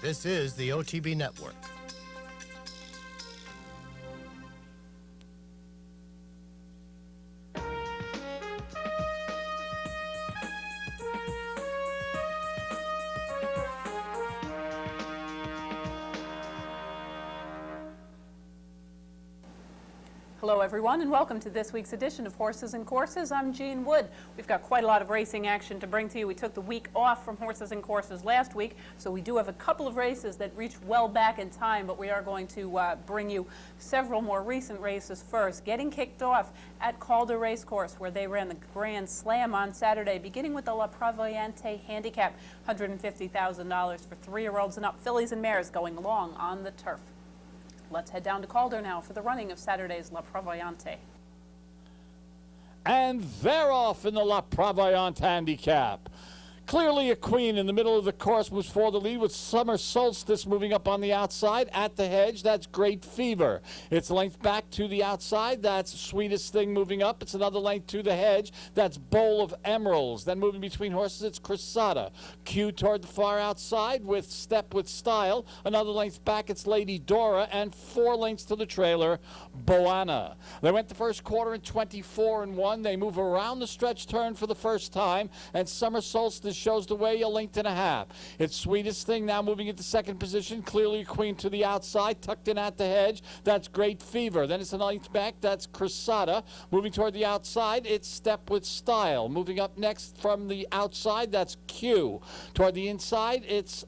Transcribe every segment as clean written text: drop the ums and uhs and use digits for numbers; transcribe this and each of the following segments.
This is the OTB Network. Hello everyone and welcome to this week's edition of Horses and Courses. I'm Jean Wood. We've got quite a lot of racing action to bring to you. We took the week off from Horses and Courses last week, so we do have a couple of races that reach well back in time, but we are going to bring you several more recent races first. Getting kicked off at Calder Racecourse, where they ran the Grand Slam on Saturday, beginning with the La Pravoyante Handicap, $150,000 for 3-year-olds and up. Fillies and mares going long on the turf. Let's head down to Calder now for the running of Saturday's La Pravoyante. And they're off in the La Pravoyante Handicap. Clearly a queen in the middle of the course moves for the lead with Summer Solstice moving up on the outside. At the hedge, that's Great Fever. It's length back to the outside. That's Sweetest Thing moving up. It's another length to the hedge. That's Bowl of Emeralds. Then moving between horses, it's Cressada. Q toward the far outside with Step with Style. Another length back, it's Lady Dora. And 4 lengths to the trailer, Boana. They went the first quarter in 24-1. They move around the stretch turn for the first time. And Summer Solstice shows the way, a length and a half. It's Sweetest Thing now moving into second position. Clearly a queen to the outside, tucked in at the hedge. That's Great Fever. Then it's a length back. That's Cressada. Moving toward the outside, it's Step with Style. Moving up next from the outside, that's Q. Toward the inside, it's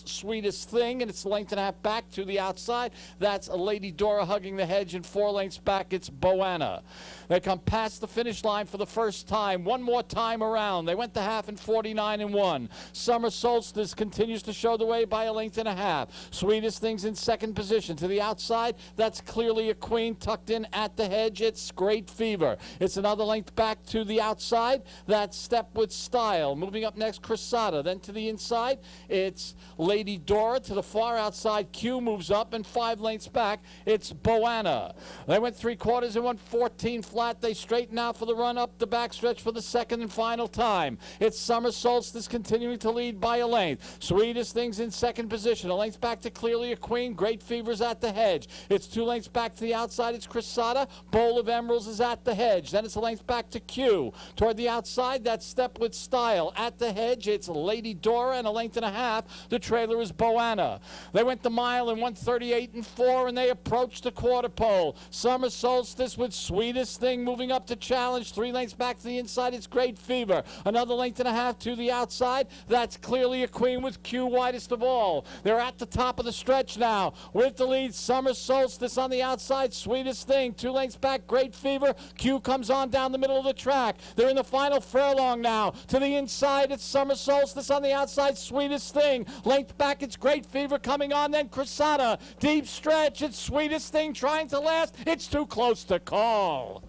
Sweetest Thing, and it's a length and a half back to the outside. That's a Lady Dora hugging the hedge, and 4 lengths back, it's Boana. They come past the finish line for the first time. One more time around. They went the half in 49-1. Summer Solstice continues to show the way by a length and a half. Sweetest Thing's in second position. To the outside, that's clearly a queen tucked in at the hedge. It's Great Fever. It's another length back to the outside. That's Step with Style. Moving up next, Cressada. Then to the inside, it's Lady Dora. To the far outside, Q moves up, and 5 lengths back, it's Boana. They went 3 quarters and won 14 flat. They straighten out for the run up the backstretch for the second and final time. It's Summer Solstice continuing to lead by a length. Sweetest Thing's in second position. A length back to clearly a queen. Great Fever's at the hedge. It's 2 lengths back to the outside. It's Cressada. Bowl of Emeralds is at the hedge. Then it's a length back to Q. Toward the outside, that's Step with Style. At the hedge, it's Lady Dora, and a length and a half. The trailer is Boana. They went the mile in 1:38-4, and they approached the quarter pole. Summer Solstice with Sweetest Thing moving up to challenge. 3 lengths back to the inside, it's Great Fever. Another length and a half to the outside. That's clearly a queen with Q widest of all. They're at the top of the stretch now. With the lead, Summer Solstice on the outside. Sweetest Thing. 2 lengths back, Great Fever. Q comes on down the middle of the track. They're in the final furlong now. To the inside, it's Summer Solstice on the outside. Sweetest Thing. Length back, it's Great Fever coming on. Then Cressada. Deep stretch. It's Sweetest Thing trying to last. It's too close to call.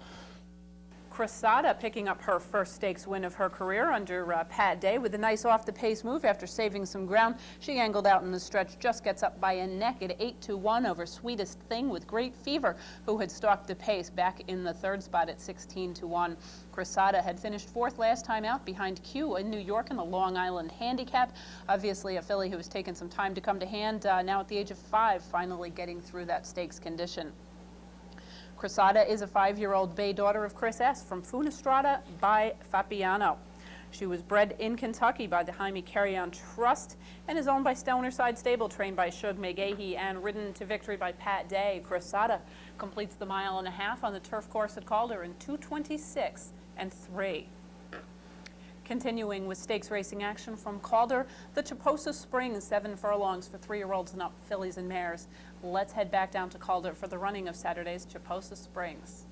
Cressada picking up her first stakes win of her career under Pat Day with a nice off-the-pace move after saving some ground. She angled out in the stretch, just gets up by a neck at 8-1 over Sweetest Thing with Great Fever, who had stalked the pace back in the third spot at 16-1. Cressada had finished 4th last time out behind Q in New York in the Long Island Handicap. Obviously a filly who has taken some time to come to hand, now at the age of 5, finally getting through that stakes condition. Cressada is a 5-year-old bay daughter of Chris S. from Funestrada by Fabiano. She was bred in Kentucky by the Jaime Carrion Trust and is owned by Stoner Side Stable, trained by Shug McGahee and ridden to victory by Pat Day. Cressada completes the 1.5 miles on the turf course at Calder in 2:26-3. Continuing with stakes racing action from Calder, the Chiposa Springs 7 furlongs for 3-year-olds and up, fillies and mares. Let's head back down to Calder for the running of Saturday's Chiposa Springs.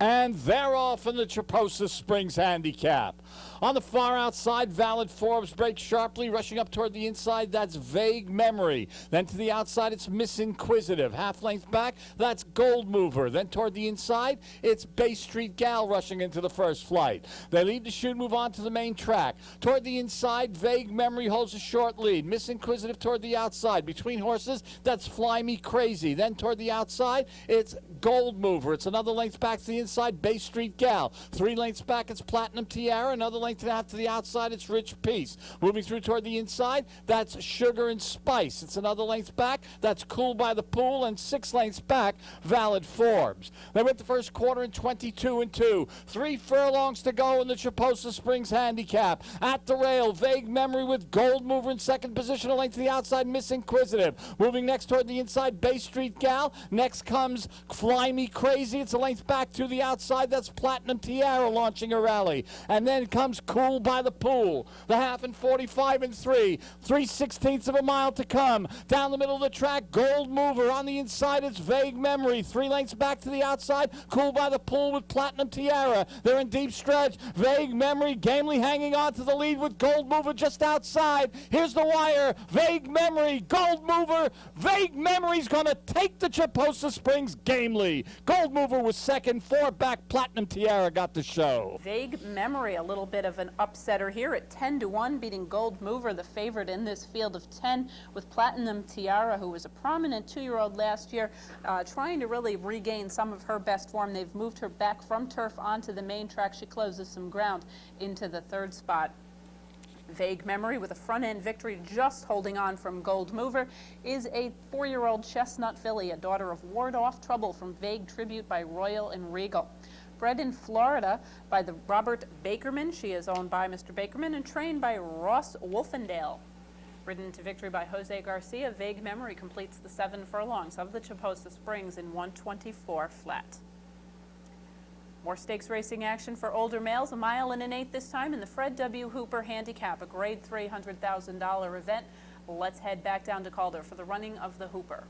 And they're off in the Chiposa Springs Handicap. On the far outside, Valid Forbes breaks sharply, rushing up toward the inside. That's Vague Memory. Then to the outside, it's Miss Inquisitive. Half length back, that's Gold Mover. Then toward the inside, it's Bay Street Gal rushing into the first flight. They leave the chute, move on to the main track. Toward the inside, Vague Memory holds a short lead. Miss Inquisitive toward the outside. Between horses, that's Fly Me Crazy. Then toward the outside, it's Gold Mover. It's another length back to the inside. inside, Bay Street Gal. 3 lengths back, it's Platinum Tiara. Another length and a half to the outside, it's Rich Peace. Moving through toward the inside, that's Sugar and Spice. It's another length back, that's Cool by the Pool. And 6 lengths back, Valid Forbes. They went the first quarter in 22-2. 3 furlongs to go in the Chiposa Springs handicap. At the rail, Vague Memory with Gold Mover in second position, a length to the outside, Miss Inquisitive. Moving next toward the inside, Bay Street Gal. Next comes Fly Me Crazy. It's a length back to the outside. That's Platinum Tiara launching a rally. And then comes Cool by the Pool. The half in 45-3. 3/16 of a mile to come. Down the middle of the track, Gold Mover. On the inside, it's Vague Memory. 3 lengths back to the outside. Cool by the Pool with Platinum Tiara. They're in deep stretch. Vague Memory gamely hanging on to the lead with Gold Mover just outside. Here's the wire. Vague Memory, Gold Mover. Vague Memory's going to take the Chiposa Springs gamely. Gold Mover was second. 4 back. Platinum Tiara got the show. Vague Memory, a little bit of an upsetter here at 10-1, beating Gold Mover, the favorite in this field of 10, with Platinum Tiara, who was a prominent 2-year-old last year, trying to really regain some of her best form. They've moved her back from turf onto the main track. She closes some ground into the 3rd spot. Vague Memory, with a front-end victory, just holding on from Gold Mover, is a 4-year-old chestnut filly, a daughter of Ward Off Trouble from Vague Tribute by Royal and Regal. Bred in Florida by the Robert Bakerman. She is owned by Mr. Bakerman and trained by Ross Wolfendale. Ridden to victory by Jose Garcia, Vague Memory completes the 7 furlongs of the Chiposa Springs in 1:24 flat. More stakes racing action for older males, 1 1/8 this time in the Fred W. Hooper Handicap, a grade $300,000 event. Let's head back down to Calder for the running of the Hooper.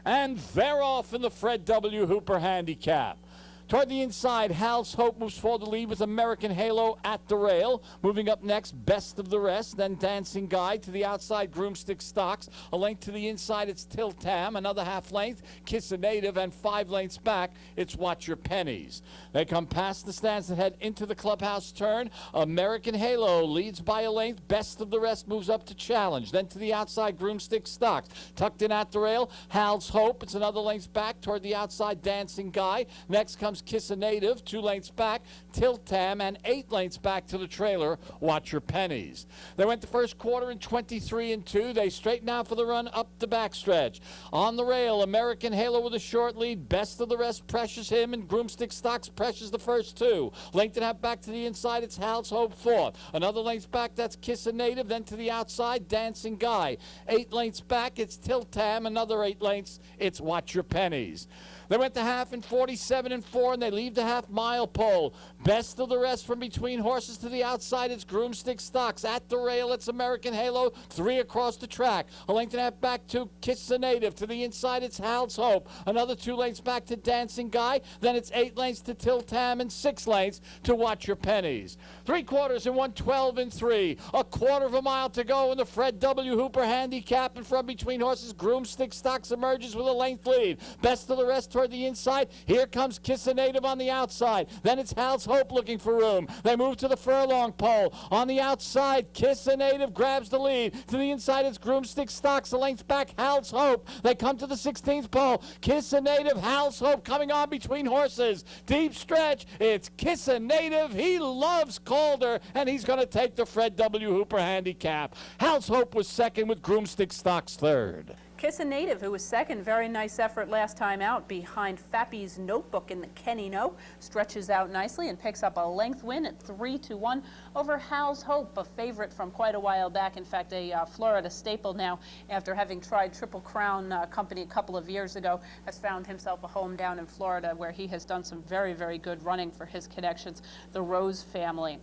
And they're off in the Fred W. Hooper Handicap. Toward the inside, Hal's Hope moves for the lead with American Halo at the rail. Moving up next, Best of the Rest, then Dancing Guide. To the outside, Groomstick Stocks. A length to the inside, it's Tiltam. Another half length, Kiss a Native. And 5 lengths back, it's Watch Your Pennies. They come past the stands and head into the clubhouse turn. American Halo leads by a length. Best of the Rest moves up to challenge. Then to the outside, Groomstick Stocks. Tucked in at the rail, Hal's Hope. It's another length back toward the outside, Dancing Guy. Next comes Kiss a Native, 2 lengths back, Tiltam, and 8 lengths back to the trailer, Watch Your Pennies. They went the first quarter in 23-2. They straighten out for the run up the backstretch. On the rail, American Halo with a short lead. Best of the Rest pressures him, and Groomstick Stocks pressures the first 2. Length and a half back to the inside, it's Hal's Hope 4th. Another length back, that's Kiss a Native. Then to the outside, Dancing Guy. 8 lengths back, it's Tiltam. Another 8 lengths, it's Watch Your Pennies. They went the half in 47-4, and they leave the half-mile pole. Best of the Rest from between horses to the outside, it's Groomstick Stocks. At the rail, it's American Halo, 3 across the track. A length and a half back to Kiss the Native. To the inside, it's Hal's Hope. Another 2 lengths back to Dancing Guy. Then it's 8 lengths to Tiltam and 6 lengths to Watch Your Pennies. 3 quarters in 1:12-3. A quarter of a mile to go in the Fred W. Hooper Handicap, and from between horses, Groomstick Stocks emerges with a length lead. Best of the Rest toward the inside. Here comes Kiss a Native on the outside. Then it's Hal's Hope looking for room. They move to the furlong pole. On the outside, Kiss a Native grabs the lead. To the inside, it's Groomstick Stocks. A length back, Hal's Hope. They come to the 16th pole. Kiss a Native, Hal's Hope coming on between horses. Deep stretch. It's Kiss a Native. He loves Calder, and he's going to take the Fred W. Hooper Handicap. Hal's Hope was second with Groomstick Stocks third. Kiss a Native, who was second, very nice effort last time out behind Fappy's Notebook in the Kenny No, stretches out nicely and picks up a length win at 3-1 over Hal's Hope, a favorite from quite a while back. In fact, a Florida staple now, after having tried Triple Crown Company a couple of years ago, has found himself a home down in Florida where he has done some very, very good running for his connections, the Rose family.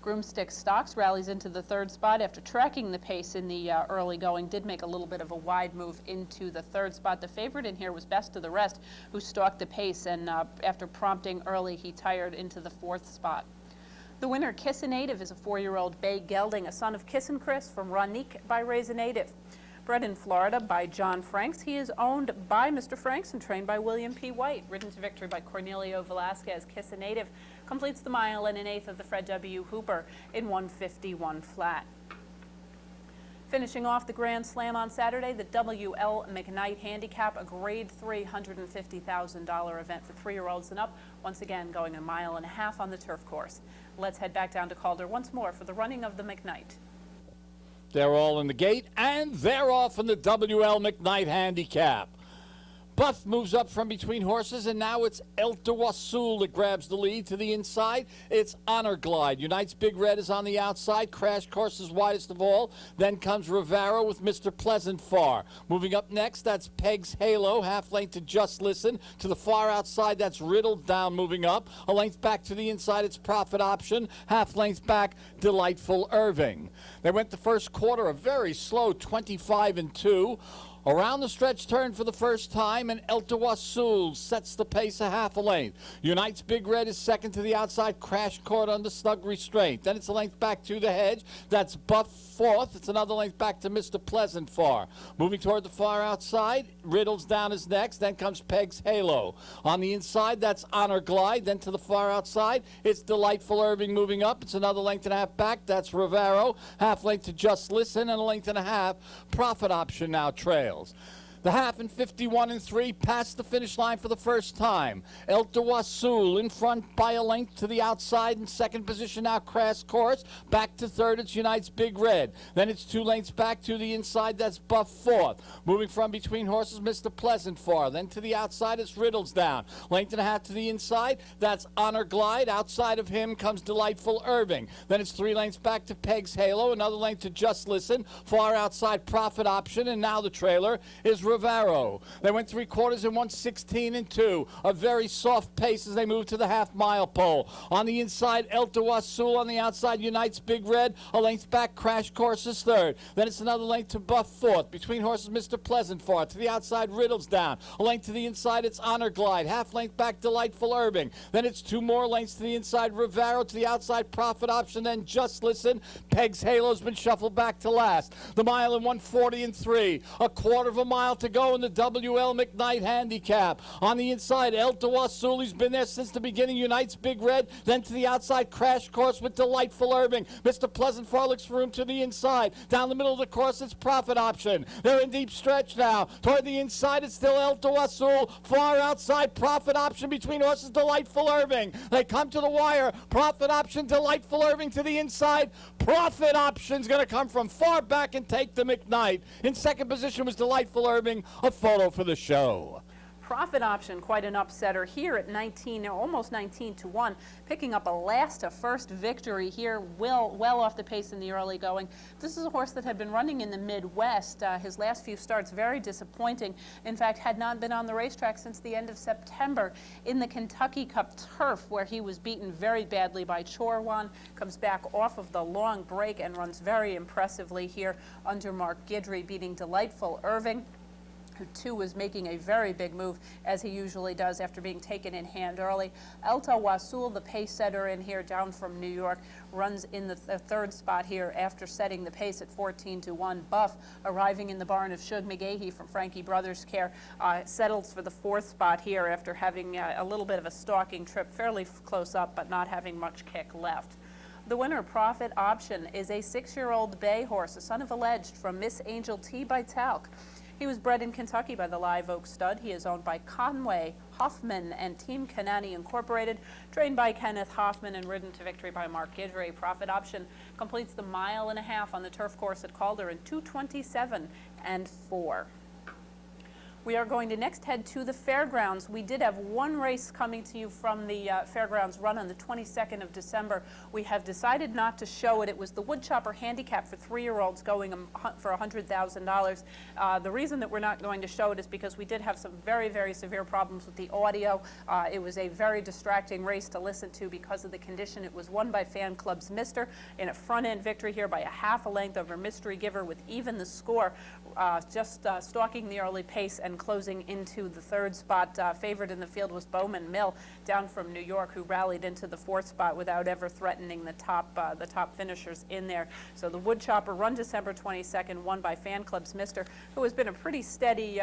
Groomstick Stocks rallies into the 3rd spot after tracking the pace in the early going. Did make a little bit of a wide move into the 3rd spot. The favorite in here was Best of the Rest, who stalked the pace, and after prompting early, he tired into the 4th spot. The winner, Kiss a Native, is a 4-year-old bay gelding, a son of Kiss and Chris from Ronique by Raise a Native. Bred in Florida by John Franks, he is owned by Mr. Franks and trained by William P. White. Ridden to victory by Cornelio Velasquez, Kiss a Native completes the 1 1/8 of the Fred W. Hooper in 1:51 flat. Finishing off the Grand Slam on Saturday, the W.L. McKnight Handicap, a Grade 3 $150,000 event for 3-year-olds and up, once again going 1.5 miles on the turf course. Let's head back down to Calder once more for the running of the McKnight. They're all in the gate, and they're off in the W.L. McKnight Handicap. Buff moves up from between horses, and now it's El Tawassul that grabs the lead to the inside. It's Honor Glide. Unite's Big Red is on the outside. Crash Course is widest of all. Then comes Rivero with Mr. Pleasant Far. Moving up next, that's Peg's Halo, half length to Just Listen. To the far outside, that's Riddled Down moving up. A length back to the inside, it's Profit Option. Half length back, Delightful Irving. They went the first quarter a very slow 25-2. Around the stretch turn for the first time, and El Tawassul sets the pace a half a length. Unite's Big Red is second to the outside. Crash Court under snug restraint. Then it's a length back to the hedge. That's Buff fourth. It's another length back to Mr. Pleasant Far. Moving toward the far outside, Riddles Down is next. Then comes Peg's Halo. On the inside, that's Honor Glide. Then to the far outside, it's Delightful Irving moving up. It's another length and a half back. That's Rivero. Half length to Just Listen, and a length and a half. Profit Option now trails. The half in 51-3 passed the finish line for the first time. El Tawassul in front by a length to the outside. In second position now, Crash Course. Back to third, it's Unite's Big Red. Then it's 2 lengths back to the inside, that's Buff fourth. Moving from between horses, Mr. Pleasant Far. Then to the outside, it's Riddles Down. Length and a half to the inside, that's Honor Glide. Outside of him comes Delightful Irving. Then it's 3 lengths back to Peg's Halo. Another length to Just Listen. Far outside, Profit Option. And now the trailer is Rivero. They went 3 quarters in 1:16-2. A very soft pace as they move to the half-mile pole. On the inside, El Tawassul. On the outside, Unite's Big Red. A length back, Crash Course is third. Then it's another length to Buff fourth. Between horses, Mr. Pleasant Far. To the outside, Riddles Down. A length to the inside, it's Honor Glide. Half length back, Delightful Irving. Then it's 2 more lengths to the inside, Rivero. To the outside, Profit Option. Then Just Listen. Peg's Halo's been shuffled back to last. The mile in 1:40-3. A quarter of a mile to go in the W.L. McKnight Handicap. On the inside, El Tawassul, he's been there since the beginning. Unite's Big Red. Then to the outside, Crash Course with Delightful Irving. Mr. Pleasant Far looks for room to the inside. Down the middle of the course, it's Profit Option. They're in deep stretch now. Toward the inside, it's still El Tawassul. Far outside, Profit Option. Between horses, Delightful Irving. They come to the wire. Profit Option, Delightful Irving to the inside. Profit Option's going to come from far back and take the McKnight. In second position was Delightful Irving. A photo for the show. Profit Option, quite an upsetter here at 19, almost 19-1, picking up a last to first victory here, well off the pace in the early going. This is a horse that had been running in the Midwest. His last few starts very disappointing. In fact, had not been on the racetrack since the end of September in the Kentucky Cup Turf, where he was beaten very badly by Chorwan. Comes back off of the long break and runs very impressively here under Mark Guidry, beating Delightful Irving, who too was making a very big move, as he usually does after being taken in hand early. El Tawassul, the pace setter in here down from New York, runs in the third spot here after setting the pace at 14-1. Buff, arriving in the barn of Shug McGahee from Frankie Brothers Care, settles for the 4th spot here after having a little bit of a stalking trip, fairly close up, but not having much kick left. The winner, Profit Option, is a 6-year-old bay horse, a son of Alleged, from Miss Angel T. by Talc. He was bred in Kentucky by the Live Oak Stud. He is owned by Conway Hoffman and Team Kanani Incorporated, trained by Kenneth Hoffman and ridden to victory by Mark Guidry. Profit Option completes the 1.5 miles on the turf course at Calder in 2:27-4. We are going to next head to the fairgrounds. We did have one race coming to you from the fairgrounds run on the 22nd of December. We have decided not to show it. It was the Woodchopper Handicap for 3-year-olds going for $100,000. The reason that we're not going to show it is because we did have some very, very severe problems with the audio. It was a very distracting race to listen to because of the condition. It was won by Fan Club's Mister in a front-end victory here by a half a length over Mystery Giver with even the score, just stalking the early pace and closing into the 3rd spot. Favored in the field was Bowman Mill down from New York, who rallied into the 4th spot without ever threatening the top finishers in there. So the Woodchopper, run December 22nd, won by Fan Club's Mister, who has been a pretty steady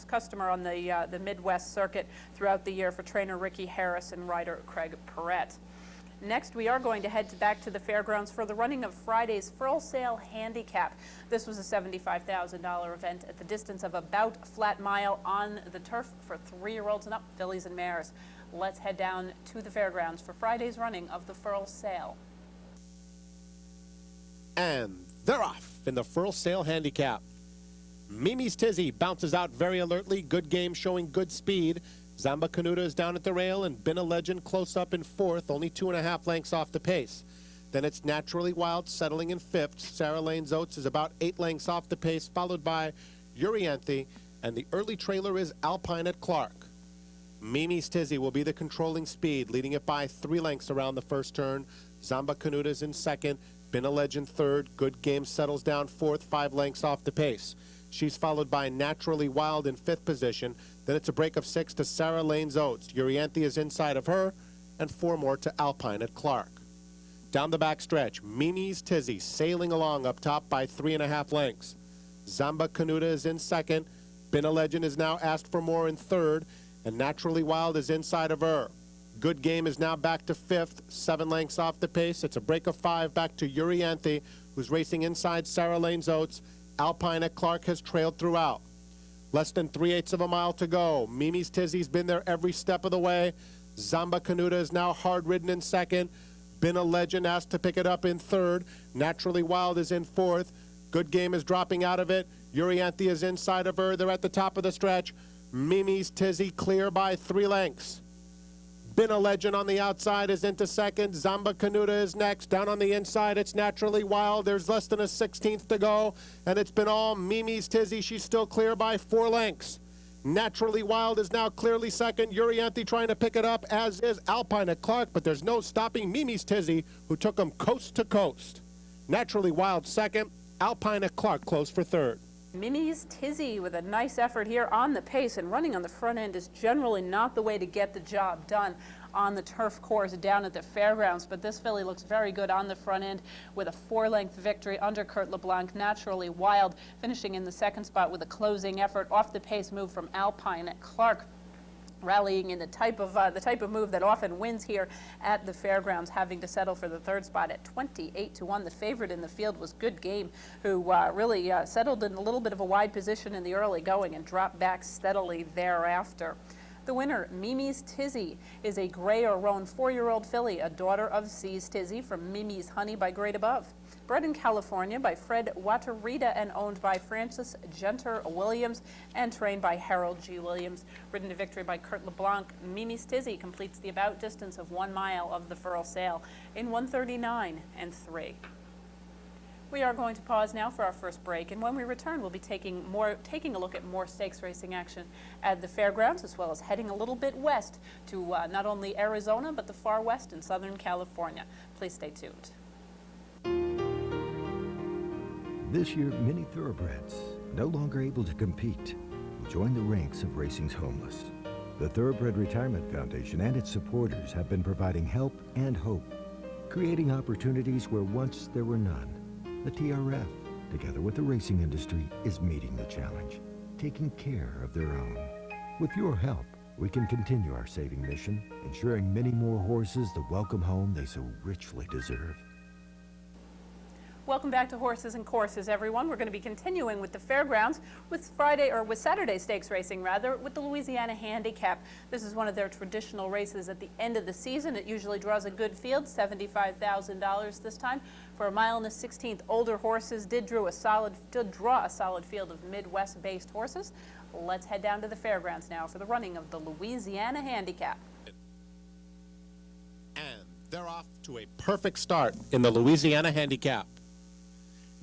customer on the Midwest circuit throughout the year for trainer Ricky Harris and rider Craig Perrette. Next, we are going to head back to the fairgrounds for the running of Friday's Full Sail Handicap. This was a $75,000 event at the distance of about a flat mile on the turf for 3-year-olds and up, fillies and mares. Let's head down to the fairgrounds for Friday's running of the Full Sail. And they're off in the Full Sail Handicap. Mimi's Tizzy bounces out very alertly. Good Game showing good speed. Zamba Canuta is down at the rail, and Been a Legend close up in fourth, only 2.5 lengths off the pace. Then it's Naturally Wild settling in fifth. Sarah Lane's Oats is about 8 lengths off the pace, followed by Urianthe, and the early trailer is Alpine at Clark. Mimi's Tizzy will be the controlling speed, leading it by 3 lengths around the first turn. Zamba Canuta is in second. Been a Legend third. Good Game settles down fourth, 5 lengths off the pace. She's followed by Naturally Wild in fifth position. Then it's a break of 6 to Sarah Lane's Oats. Urianthe is inside of her, and 4 more to Alpine at Clark. Down the back stretch, Mimi's Tizzy sailing along up top by 3.5 lengths. Zamba Canuta is in second. Been a Legend is now asked for more in third, and Naturally Wild is inside of her. Good Game is now back to fifth, 7 lengths off the pace. It's a break of 5 back to Urianthe, who's racing inside Sarah Lane's Oats. Alpine at Clark has trailed throughout. Less than 3/8 of a mile to go. Mimi's Tizzy's been there every step of the way. Zamba Canuta is now hard-ridden in second. Been a Legend asked to pick it up in third. Naturally Wild is in fourth. Good Game is dropping out of it. Urianthe is inside of her. They're at the top of the stretch. Mimi's Tizzy clear by 3 lengths. Been a Legend on the outside is into second. Zamba Canuta is next. Down on the inside, it's Naturally Wild. There's less than a 16th to go, and it's been all Mimi's Tizzy. She's still clear by 4 lengths. Naturally Wild is now clearly second. Urianthe trying to pick it up, as is Alpine at Clark, but there's no stopping Mimi's Tizzy, who took them coast to coast. Naturally Wild second. Alpine at Clark close for third. Mimi's Tizzy with a nice effort here on the pace, and running on the front end is generally not the way to get the job done on the turf course down at the fairgrounds, but this filly looks very good on the front end with a 4-length victory under Kurt LeBlanc. Naturally Wild finishing in the second spot with a closing effort off the pace move from Alpine at Clark, rallying in the type of move that often wins here at the fairgrounds, having to settle for the third spot at 28-1. The favorite in the field was Good Game, who really settled in a little bit of a wide position in the early going and dropped back steadily thereafter. The winner, Mimi's Tizzy, is a gray or roan 4-year-old filly, a daughter of C's Tizzy from Mimi's Honey by Great Above. Bred in California by Fred Waterita and owned by Francis Genter Williams and trained by Harold G. Williams. Ridden to victory by Kurt LeBlanc, Mimi's Tizzy completes the about distance of 1 mile of the Full Sail in 1:39 and 3. We are going to pause now for our first break, and when we return, we'll be taking a look at more stakes racing action at the fairgrounds, as well as heading a little bit west to not only Arizona, but the far west in Southern California. Please stay tuned. This year, many thoroughbreds, no longer able to compete, will join the ranks of racing's homeless. The Thoroughbred Retirement Foundation and its supporters have been providing help and hope, creating opportunities where once there were none. The TRF, together with the racing industry, is meeting the challenge, taking care of their own. With your help, we can continue our saving mission, ensuring many more horses the welcome home they so richly deserve. Welcome back to Horses and Courses, everyone. We're going to be continuing with the fairgrounds with Saturday stakes racing, with the Louisiana Handicap. This is one of their traditional races at the end of the season. It usually draws a good field, $75,000 this time. For a mile and a 16th, older horses did draw a solid field of Midwest-based horses. Let's head down to the fairgrounds now for the running of the Louisiana Handicap. And they're off to a perfect start in the Louisiana Handicap.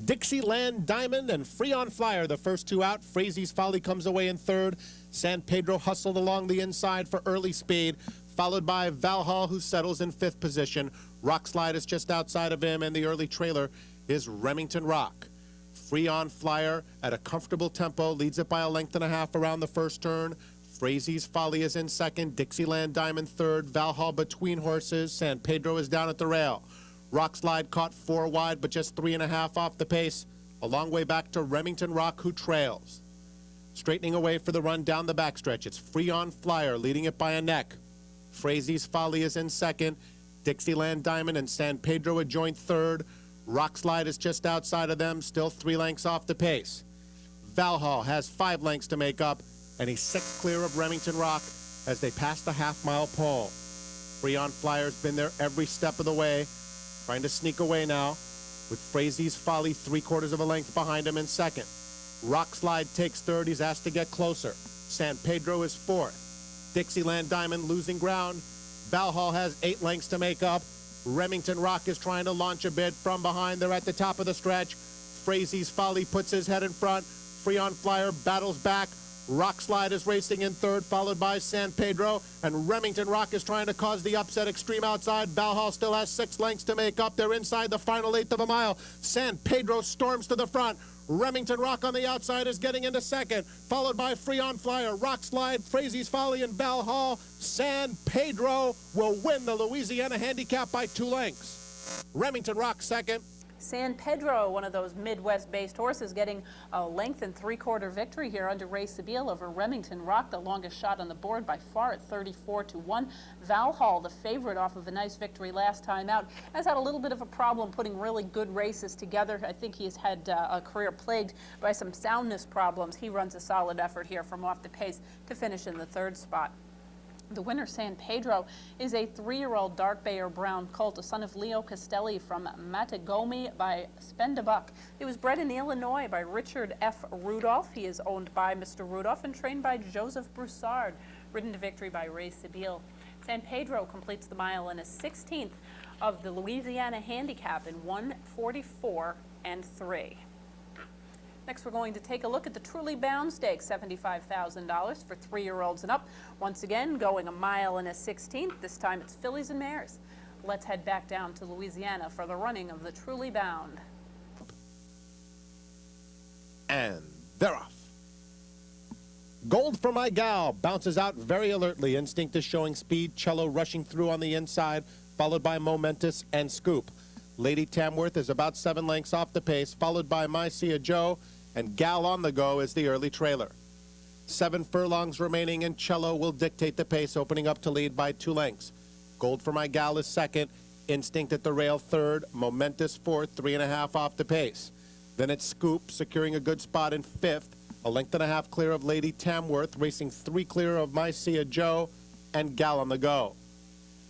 Dixieland Diamond and Free on Flyer, the first two out. Frazie's Folly comes away in third. San Pedro hustled along the inside for early speed, followed by Valhall, who settles in fifth position. Rock Slide is just outside of him, and the early trailer is Remington Rock. Free on Flyer at a comfortable tempo leads it by 1.5 lengths around the first turn. Frazie's Folly is in second. Dixieland Diamond third. Valhall between horses. San Pedro is down at the rail. Rock Slide caught 4 wide, but just 3.5 off the pace. A long way back to Remington Rock, who trails. Straightening away for the run down the backstretch, it's Free on Flyer leading it by a neck. Frazie's Folly is in second. Dixieland Diamond and San Pedro a joint third. Rock Slide is just outside of them, still 3 lengths off the pace. Valhall has 5 lengths to make up, and he's 6 clear of Remington Rock as they pass the half-mile pole. Freon Flyer's been there every step of the way, trying to sneak away now, with Frazie's Folly 3/4 of a length behind him in second. Rock Slide takes third. He's asked to get closer. San Pedro is fourth. Dixieland Diamond losing ground. Valhall has 8 lengths to make up. Remington Rock is trying to launch a bit from behind. They're at the top of the stretch. Frazie's Folly puts his head in front. Freon Flyer battles back. Rock Slide is racing in third, followed by San Pedro. And Remington Rock is trying to cause the upset extreme outside. Valhall still has 6 lengths to make up. They're inside the final 1/8 of a mile. San Pedro storms to the front. Remington Rock on the outside is getting into second, followed by Freon Flyer, Rock Slide, Frazie's Folly, and Valhall. San Pedro will win the Louisiana Handicap by 2 lengths. Remington Rock second. San Pedro, one of those Midwest-based horses, getting a length and 3/4 victory here under Ray Sabile over Remington Rock, the longest shot on the board by far at 34-1. Valhall, the favorite off of a nice victory last time out, has had a little bit of a problem putting really good races together. I think he has had a career plagued by some soundness problems. He runs a solid effort here from off the pace to finish in the 3rd spot. The winner, San Pedro, is a 3-year-old dark bay or brown colt, a son of Leo Castelli from Mattagami by Spend a Buck. He was bred in Illinois by Richard F. Rudolph. He is owned by Mr. Rudolph and trained by Joseph Broussard, ridden to victory by Ray Sabile. San Pedro completes the mile in a 16th of the Louisiana Handicap in 1:44.3. Next, we're going to take a look at the Truly Bound Stakes, $75,000 for 3-year-olds and up. Once again, going a mile and a 16th. This time it's fillies and mares. Let's head back down to Louisiana for the running of the Truly Bound. And they're off. Gold for My Gal bounces out very alertly. Instinct is showing speed. Cello rushing through on the inside, followed by Momentous and Scoop. Lady Tamworth is about 7 lengths off the pace, followed by My Sia Joe, and Gal on the Go is the early trailer. 7 furlongs remaining, and Cello will dictate the pace, opening up to lead by 2 lengths. Gold for My Gal is second, Instinct at the rail third, Momentous fourth, 3.5 off the pace. Then it's Scoop, securing a good spot in 5th, a 1.5 clear of Lady Tamworth, racing 3 clear of My Sia Joe, and Gal on the Go.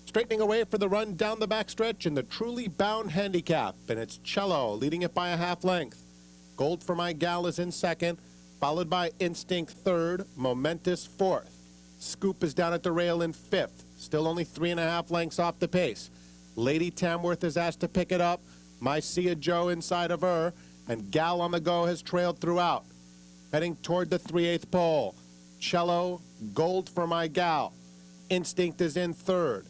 Straightening away for the run down the backstretch in the Truly Bound Handicap, and it's Cello leading it by a 1/2 length. Gold for My Gal is in second, followed by Instinct third, Momentous fourth. Scoop is down at the rail in 5th, still only 3.5 lengths off the pace. Lady Tamworth is asked to pick it up, My Sia Joe inside of her, and Gal on the Go has trailed throughout. Heading toward the 3/8 pole, Cello, Gold for My Gal. Instinct is in third.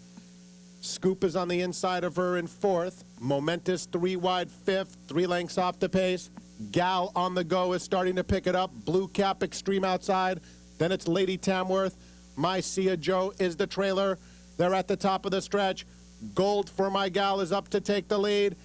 Scoop is on the inside of her in 4th. Momentous 3 wide 5th, 3 lengths off the pace. Gal on the Go is starting to pick it up. Blue Cap Extreme outside. Then it's Lady Tamworth. My Sia Joe is the trailer. They're at the top of the stretch. Gold for My Gal is up to take the lead.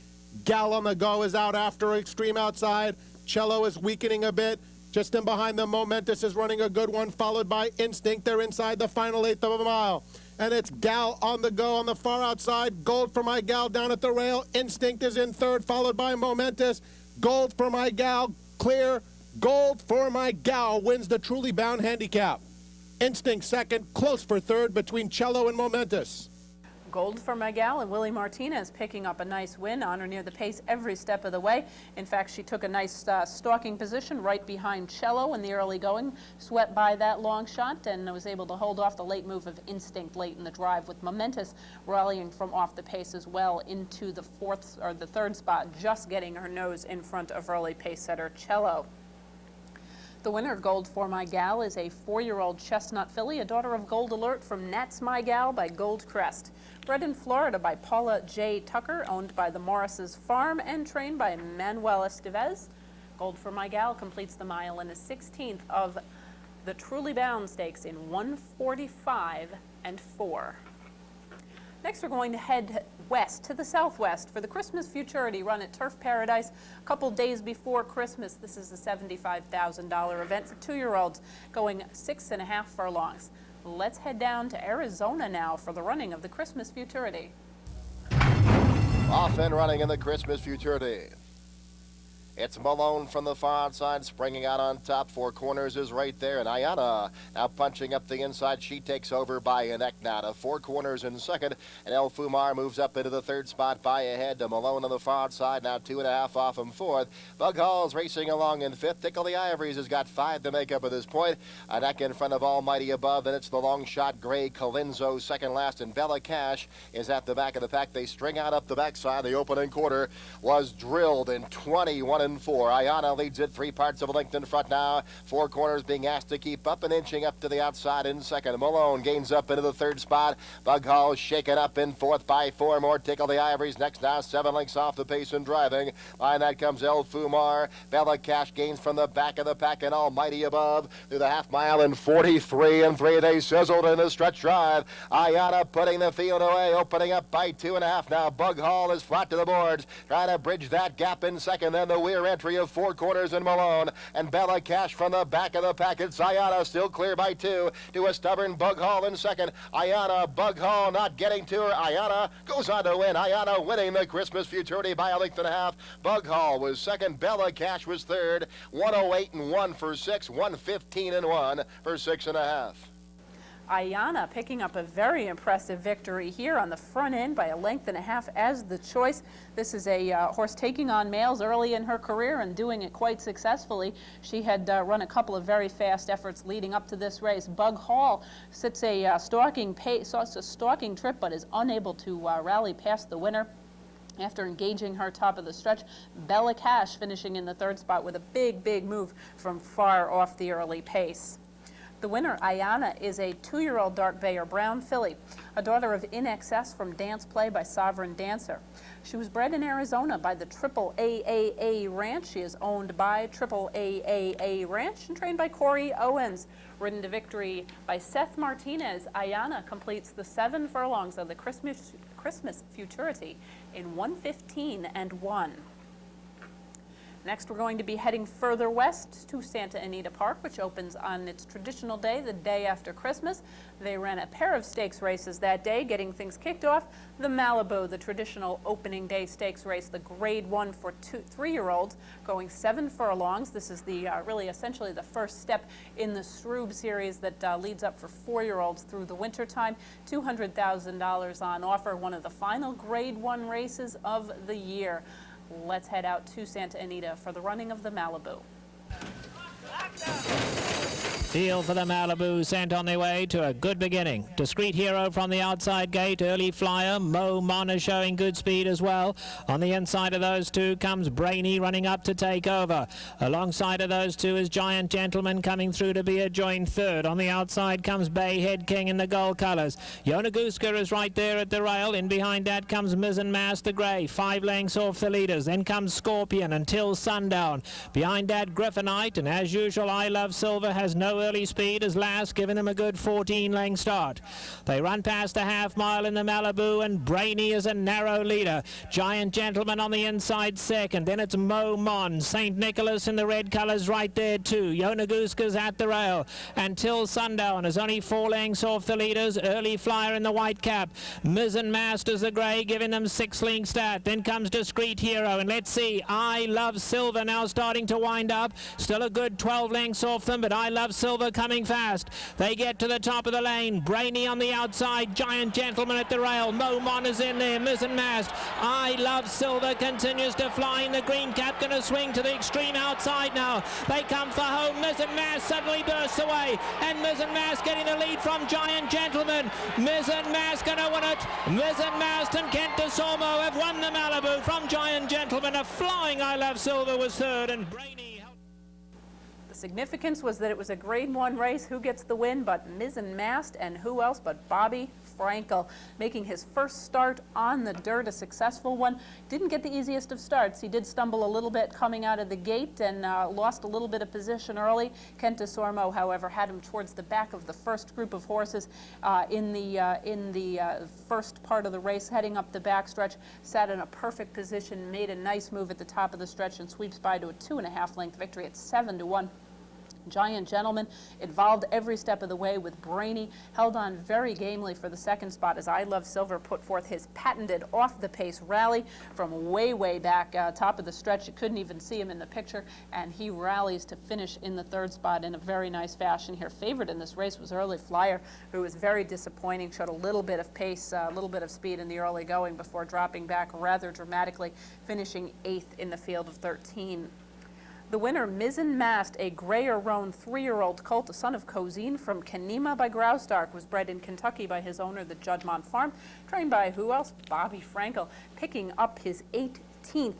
Gal on the Go is out after Extreme outside. Cello is weakening a bit. Just in behind them, Momentous is running a good one, followed by Instinct. They're inside the final 1/8 of a mile. And it's Gal on the Go on the far outside. Gold for My Gal down at the rail. Instinct is in third, followed by Momentous. Gold for My Gal, clear. Gold for My Gal wins the Truly Bound Handicap. Instinct second, close for third between Cello and Momentous. Gold for My Gal and Willie Martinez picking up a nice win on or near the pace every step of the way. In fact, she took a nice stalking position right behind Cello in the early going, swept by that long shot, and was able to hold off the late move of Instinct late in the drive, with Momentous rallying from off the pace as well into the 4th or the 3rd spot, just getting her nose in front of early pace setter Cello. The winner, Gold for My Gal, is a 4-year-old chestnut filly, a daughter of Gold Alert from Nat's My Gal by Gold Crest. Bred in Florida by Paula J. Tucker, owned by the Morris's Farm, and trained by Manuel Estevez. Gold for My Gal completes the mile in a 16th of the Truly Bound Stakes in 1:45.4. Next, we're going to head west to the southwest for the Christmas Futurity run at Turf Paradise a couple days before Christmas. This is a $75,000 event for 2-year-olds going 6.5 furlongs. Let's head down to Arizona now for the running of the Christmas Futurity. Off and running in the Christmas Futurity. It's Malone from the far outside, springing out on top. Four Corners is right there, and Ayana now punching up the inside. She takes over by a neck now to Four Corners in second, and El Fumar moves up into the third spot by ahead to Malone on the far outside, now 2.5 off him fourth. Bug Hall's racing along in fifth. Tickle the Ivories has got 5 to make up at this point. A neck in front of Almighty Above, then it's the long shot Gray Colenso second last, and Bella Cash is at the back of the pack. They string out up the backside. The opening quarter was drilled in 21-4. Ayana leads it 3 parts of a length in front now. Four Corners being asked to keep up and inching up to the outside in second. Malone gains up into the third spot. Bug Hall shaken up in fourth by 4 more. Tickle the Ivories next now, 7 lengths off the pace and driving. Behind that comes El Fumar. Bella Cash gains from the back of the pack, and Almighty Above through the half mile in 43-3. They sizzled in the stretch drive. Ayana putting the field away, opening up by 2.5 now. Bug Hall is flat to the boards, trying to bridge that gap in second. Then the rear entry of Four Corners and Malone, and Bella Cash from the back of the pack. It's Ayana still clear by 2 to a stubborn Bug Hall in second. Ayana, Bug Hall not getting to her. Ayana goes on to win. Ayana winning the Christmas Futurity by a length and a half. Bug Hall was second. Bella Cash was third. 108-1 for 6. 115-1 for 6.5. Ayana picking up a very impressive victory here on the front end by a length and a half as the choice. This is a horse taking on males early in her career and doing it quite successfully. She had run a couple of very fast efforts leading up to this race. Bug Hall sits a stalking trip, but is unable to rally past the winner after engaging her top of the stretch. Bella Cash finishing in the third spot with a big move from far off the early pace. The winner, Ayana, is a 2-year-old dark bay or brown filly, a daughter of In Excess from Dance Play by Sovereign Dancer. She was bred in Arizona by the Triple AAA Ranch. She is owned by Triple AAA Ranch and trained by Corey Owens. Ridden to victory by Seth Martinez, Ayana completes the 7 furlongs of the Christmas Futurity in 1:15-1. Next, we're going to be heading further west to Santa Anita Park, which opens on its traditional day, the day after Christmas. They ran a pair of stakes races that day, getting things kicked off. The Malibu, the traditional opening day stakes race, the grade 1 for 3-year-olds, going 7 furlongs. This is the really essentially the first step in the Shroob series that leads up for 4-year-olds through the wintertime. $200,000 on offer, one of the final grade 1 races of the year. Let's head out to Santa Anita for the running of the Malibu. Field for the Malibu, sent on their way to a good beginning. Discreet Hero from the outside gate, Early Flyer. Mo Mon is showing good speed as well. On the inside of those two comes Brainy running up to take over. Alongside of those two is Giant Gentleman coming through to be a joint third. On the outside comes Bay Head King in the gold colours. Yonaguska is right there at the rail. In behind that comes Mizzen Mass the Grey, 5 lengths off the leaders. Then comes Scorpion until sundown. Behind that Griffinite, and as usual I Love Silver has no early speed as last, giving them a good 14-length start. They run past the half mile in the Malibu, and Brainy is a narrow leader. Giant Gentleman on the inside second. Then it's Mo Mon. St. Nicholas in the red colours right there too. Yonaguska's at the rail. Until sundown is only 4 lengths off the leaders. Early Flyer in the white cap. Mizzen Masters the grey, giving them 6-length start. Then comes Discreet Hero, and let's see, I Love Silver now starting to wind up. Still a good 12 lengths off them, but I Love Silver coming fast. They get to the top of the lane. Brainy on the outside. Giant Gentleman at the rail. Mo Mon is in there. Mizzen Mast. I Love Silver continues to fly in the green cap. Going to swing to the extreme outside now. They come for home. Mizzen Mast suddenly bursts away, and Mizzen Mast getting the lead from Giant Gentleman. Mizzen Mast going to win it. Mizzen Mast and Kent DeSormo have won the Malibu from Giant Gentleman. A flying I Love Silver was third, and Brainy. Significance was that it was a grade 1 race. Who gets the win but Mizzen Mast, and who else but Bobby Frankel, making his first start on the dirt, a successful one. Didn't get the easiest of starts. He did stumble a little bit coming out of the gate and lost a little bit of position early. Kent DeSormo, however, had him towards the back of the first group of horses in the first part of the race, heading up the backstretch, sat in a perfect position, made a nice move at the top of the stretch, and sweeps by to a 2.5 length victory at 7-1. Giant Gentleman involved every step of the way with Brainy, held on very gamely for the second spot as I Love Silver put forth his patented off-the-pace rally from way back top of the stretch. You couldn't even see him in the picture, and he rallies to finish in the third spot in a very nice fashion here. Favorite in this race was Early Flyer, who was very disappointing, showed a little bit of pace, a little bit of speed in the early going before dropping back rather dramatically, finishing 8th in the field of 13. The winner, Mizzen Mast, a Grayer Roan 3-year-old colt, a son of Cozine from Kenema by Graustark, was bred in Kentucky by his owner, the Judgmont Farm, trained by who else? Bobby Frankel, picking up his 18th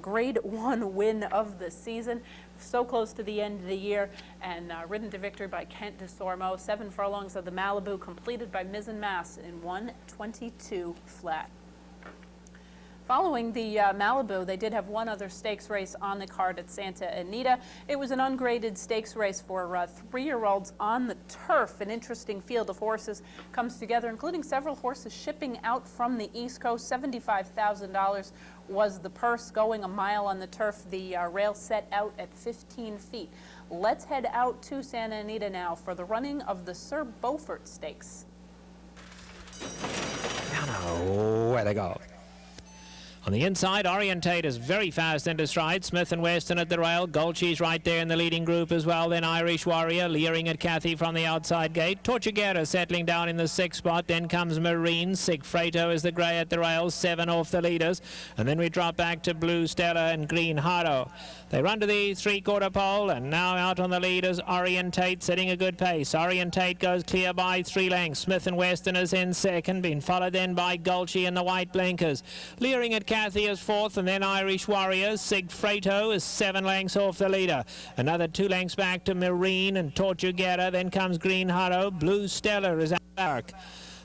Grade 1 win of the season. So close to the end of the year, and ridden to victory by Kent DeSormo. 7 furlongs of the Malibu completed by Mizzen Mast in 1:22 flat. Following the Malibu, they did have one other stakes race on the card at Santa Anita. It was an ungraded stakes race for 3-year-olds on the turf. An interesting field of horses comes together, including several horses shipping out from the East Coast. $75,000 was the purse. Going a mile on the turf, the rail set out at 15 feet. Let's head out to Santa Anita now for the running of the Sir Beaufort Stakes. Now, where they go. On the inside, Orientate is very fast into stride. Smith and Weston at the rail. Gulchi's right there in the leading group as well. Then Irish Warrior leering at Cathy from the outside gate. Tortuguera settling down in the 6th spot. Then comes Marine. Sigfredo is the grey at the rails. 7 off the leaders. And then we drop back to Blue Stella and Green Harrow. They run to the 3/4 pole, and now out on the leaders, Orientate setting a good pace. Orientate goes clear by 3 lengths. Smith and Weston is in second, being followed then by Gulchi and the white blinkers. Leering at Cathy is 4th, and then Irish Warriors. Sigfredo is 7 lengths off the leader. Another 2 lengths back to Marine and Tortuguera. Then comes Green Harrow. Blue Stella is out back.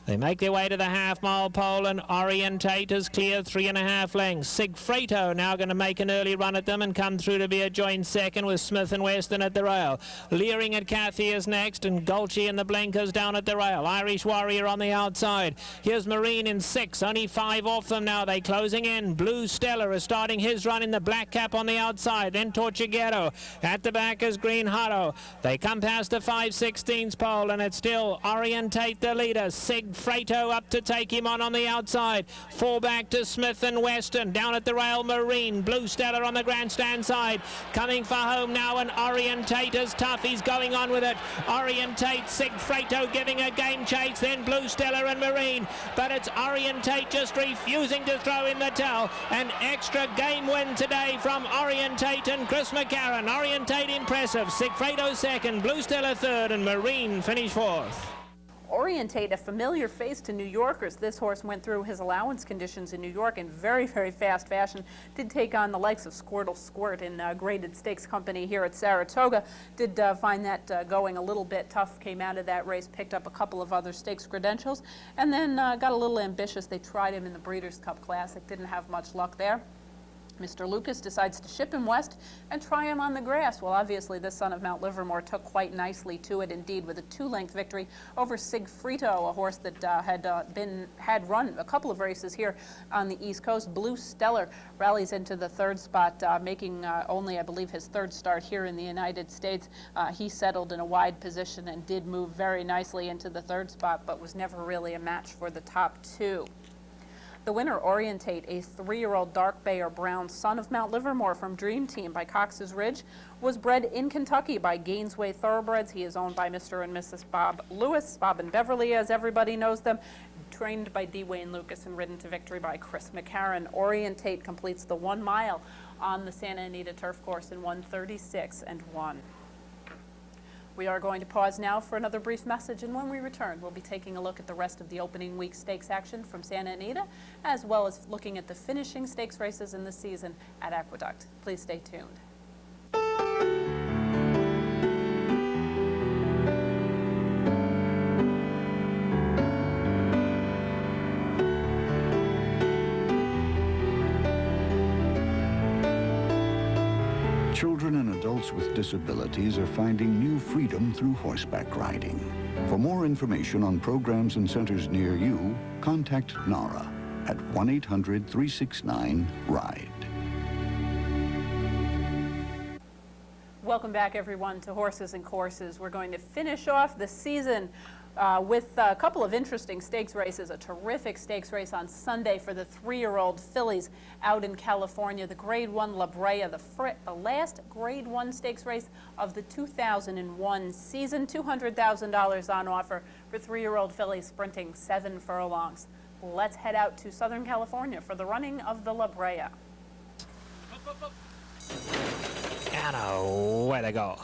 They make their way to the half-mile pole, and Orientate is clear 3.5 lengths. Sigfredo now going to make an early run at them and come through to be a joint second with Smith and Weston at the rail. Leering at Cathy is next, and Gulchi and the blinkers down at the rail. Irish Warrior on the outside. Here's Marine in 6, only 5 off them now. They closing in. Blue Stella is starting his run in the black cap on the outside. Then Tortuguero. At the back is Green Harrow. They come past the 5/16 pole, and it's still Orientate the leader. Sigfredo up to take him on the outside. 4 back to Smith and Weston. Down at the rail, Marine. Blue Stella on the grandstand side. Coming for home now, and Orientate is tough. He's going on with it. Orientate, Sigfredo giving a game chase. Then Blue Stella and Marine. But it's Orientate just refusing to throw in the towel. An extra game win today from Orientate and Chris McCarron. Orientate impressive. Sigfredo second. Blue Stella third, and Marine finished 4th. Orientate, a familiar face to New Yorkers. This horse went through his allowance conditions in New York in very fast fashion. Did take on the likes of Squirtle Squirt in Graded Stakes Company here at Saratoga. Did find that going a little bit tough. Came out of that race, picked up a couple of other stakes credentials, and then got a little ambitious. They tried him in the Breeders' Cup Classic. Didn't have much luck there. Mr. Lucas decides to ship him west and try him on the grass. Well, obviously, this son of Mount Livermore took quite nicely to it indeed with a 2-length victory over Sigfredo, a horse that had run a couple of races here on the East Coast. Blue Stellar rallies into the 3rd spot, making only, I believe, his 3rd start here in the United States. He settled in a wide position and did move very nicely into the 3rd spot, but was never really a match for the top 2. The winner, Orientate, a 3-year-old dark bay or brown son of Mount Livermore from Dream Team by Cox's Ridge, was bred in Kentucky by Gainesway Thoroughbreds. He is owned by Mr. and Mrs. Bob Lewis, Bob and Beverly as everybody knows them, trained by D. Wayne Lucas and ridden to victory by Chris McCarron. Orientate completes the 1 mile on the Santa Anita Turf Course in 1:36.1. We are going to pause now for another brief message, and when we return, we'll be taking a look at the rest of the opening week stakes action from Santa Anita, as well as looking at the finishing stakes races in the season at Aqueduct. Please stay tuned. Children and adults with disabilities are finding new freedom through horseback riding. For more information on programs and centers near you, contact NARA at 1-800-369-RIDE. Welcome back, everyone, to Horses and Courses. We're going to finish off the season with a couple of interesting stakes races. A terrific stakes race on Sunday for the 3-year-old fillies out in California. The Grade 1 La Brea, the last Grade 1 stakes race of the 2001 season. $200,000 on offer for 3-year-old fillies sprinting 7 furlongs. Let's head out to Southern California for the running of the La Brea. And away they go.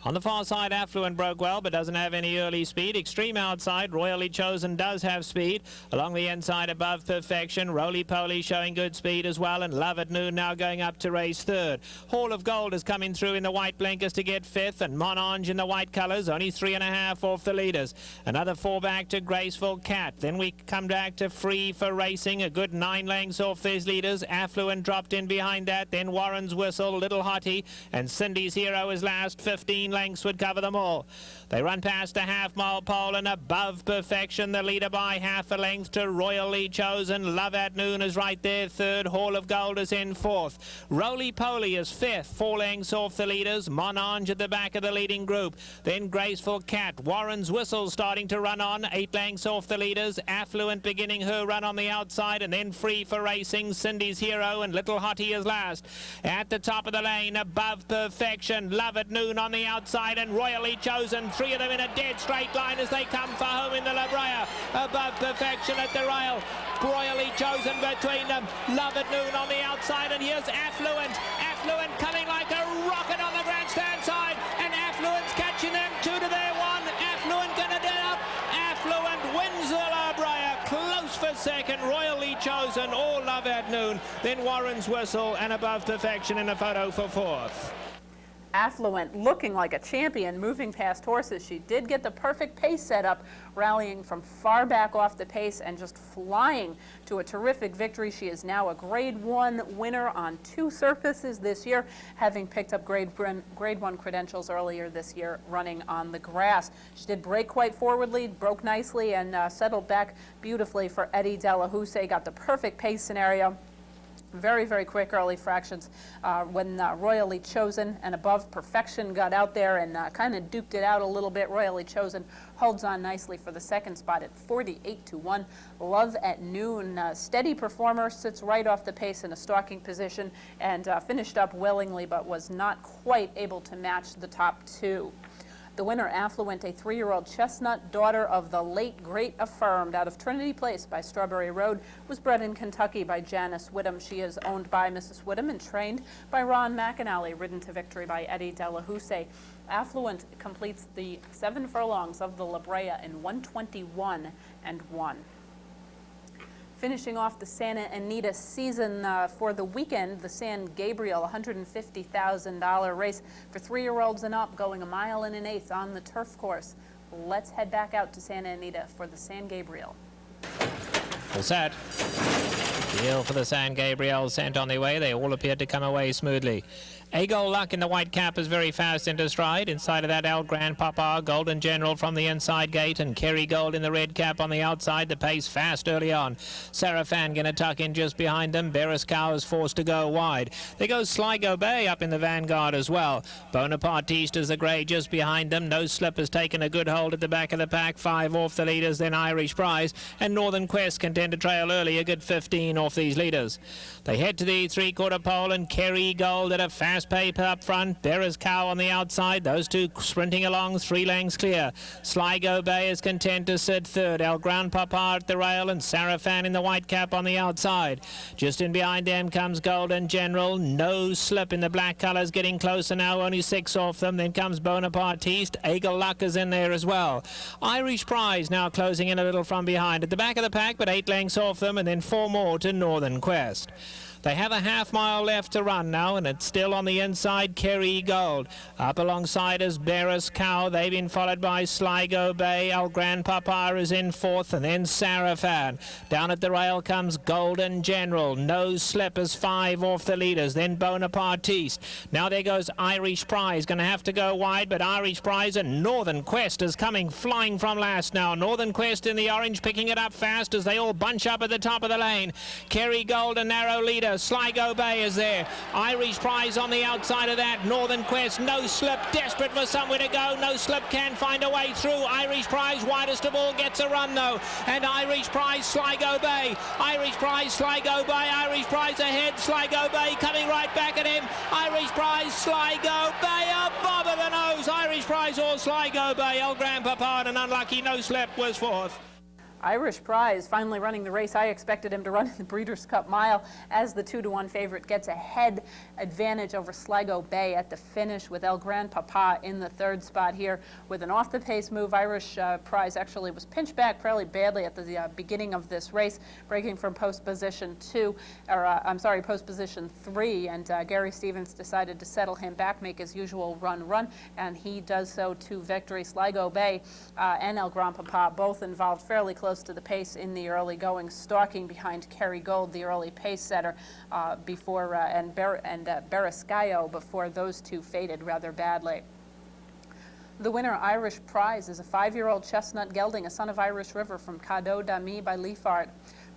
On the far side, Affluent broke well, but doesn't have any early speed. Extreme outside, Royally Chosen does have speed. Along the inside, Above Perfection, Roly Poly showing good speed as well, and Love at Noon now going up to race third. Hall of Gold is coming through in the white blinkers to get fifth, and Monange in the white colours, only 3.5 off the leaders. Another 4 back to Graceful Cat. Then we come back to Free for Racing, a good 9 lengths off these leaders. Affluent dropped in behind that, then Warren's Whistle, Little Hottie, and Cindy's Hero is last. 15 lengths would cover them all. They run past a half-mile pole, and Above Perfection, the leader by half a length to Royally Chosen. Love at Noon is right there third. Hall of Gold is in fourth. Roly Poly is fifth, 4 lengths off the leaders. Monange at the back of the leading group. Then Graceful Cat. Warren's Whistle starting to run on, 8 lengths off the leaders. Affluent beginning her run on the outside, and then Free for Racing, Cindy's Hero, and Little Hottie is last. At the top of the lane, Above Perfection, Love at Noon on the outside, and Royally Chosen. 3 of them in a dead straight line as they come for home in the La Brea. Above Perfection at the rail. Royally Chosen between them. Love at Noon on the outside, and here's Affluent. Affluent coming like a rocket on the grandstand side, and Affluent's catching them 2 to their 1. Affluent gonna get up. Affluent wins the La Brea. Close for second. Royally Chosen, all Love at Noon. Then Warren's Whistle and Above Perfection in a photo for fourth. Affluent looking like a champion, moving past horses. She did get the perfect pace set up, rallying from far back off the pace and just flying to a terrific victory. She is now a Grade 1 winner on 2 surfaces this year, having picked up Grade 1 credentials earlier this year running on the grass. She did break quite forwardly, broke nicely, and settled back beautifully for Eddie Delahousse. Got the perfect pace scenario. Very, very quick early fractions when Royally Chosen and Above Perfection got out there and kind of duked it out a little bit. Royally Chosen holds on nicely for the second spot at 48 to 1. Love at Noon, steady performer, sits right off the pace in a stalking position and finished up willingly, but was not quite able to match the top 2. The winner, Affluent, a 3-year-old chestnut daughter of the late great Affirmed out of Trinity Place by Strawberry Road, was bred in Kentucky by Janice Whittam. She is owned by Mrs. Whittam and trained by Ron McAnally, ridden to victory by Eddie Delahousse. Affluent completes the 7 furlongs of the La Brea in 1:21 and 1. Finishing off the Santa Anita season for the weekend, the San Gabriel $150,000 race for 3-year-olds and up, going 1 1/8 on the turf course. Let's head back out to Santa Anita for the San Gabriel. All set. Deal for the San Gabriel sent on their way. They all appeared to come away smoothly. Agol Luck in the white cap is very fast into stride. Inside of that, El Grand Papa, Golden General from the inside gate, and Kerry Gold in the red cap on the outside. The pace fast early on. Sarafan going to tuck in just behind them. Berescow is forced to go wide. There goes Sligo Bay up in the vanguard as well. Bonapartiste is the grey just behind them. No Slip has taken a good hold at the back of the pack. 5 off the leaders, then Irish Prize. And Northern Quest contend to trail early, a good 15 off these leaders. They head to the 3/4 pole, and Kerry Gold at a fast paper up front. Berescow on the outside. Those two sprinting along 3 lengths clear. Sligo Bay is content to sit third. El Grand Papa at the rail, and Sarafan in the white cap on the outside. Just in behind them comes Golden General. No Slip in the black colours, getting closer now, only 6 off them. Then comes Bonapartiste. Agol Luck is in there as well. Irish Prize now closing in a little from behind. At the back of the pack, but 8 lengths off them, and then 4 more to Northern Quest. They have a half-mile left to run now, and it's still on the inside, Kerry Gold. Up alongside is Berescow. They've been followed by Sligo Bay. El Grand Papa is in 4th, and then Sarafan. Down at the rail comes Golden General. No Slip is 5 off the leaders. Then Bonapartiste. Now there goes Irish Prize. Going to have to go wide, but Irish Prize and Northern Quest is coming flying from last now. Northern Quest in the orange, picking it up fast as they all bunch up at the top of the lane. Kerry Gold, a narrow leader. Sligo Bay is there. Irish Prize on the outside of that. Northern Quest, No Slip, desperate for somewhere to go. No Slip can find a way through. Irish Prize, widest of all, gets a run though. And Irish Prize, Sligo Bay. Irish Prize, Sligo Bay. Irish Prize ahead. Sligo Bay coming right back at him. Irish Prize, Sligo Bay, a bob of the nose. Irish Prize or Sligo Bay. El Grandpapa and an unlucky No Slip was fourth. Irish Prize finally running the race I expected him to run in the Breeders' Cup Mile as the 2-to-1 favorite gets a head advantage over Sligo Bay at the finish with El Grandpapa in the third spot here with an off-the-pace move. Irish Prize actually was pinched back fairly badly at the beginning of this race, breaking from post position 3, and Gary Stevens decided to settle him back, make his usual run, and he does so to victory. Sligo Bay and El Grandpapa both involved fairly close to the pace in the early going, stalking behind Kerry Gold, the early pace setter, and Berescayo before those two faded rather badly. The winner, Irish Prize, is a 5-year-old chestnut gelding, a son of Irish River from Cadeau d'Ami by Leafart.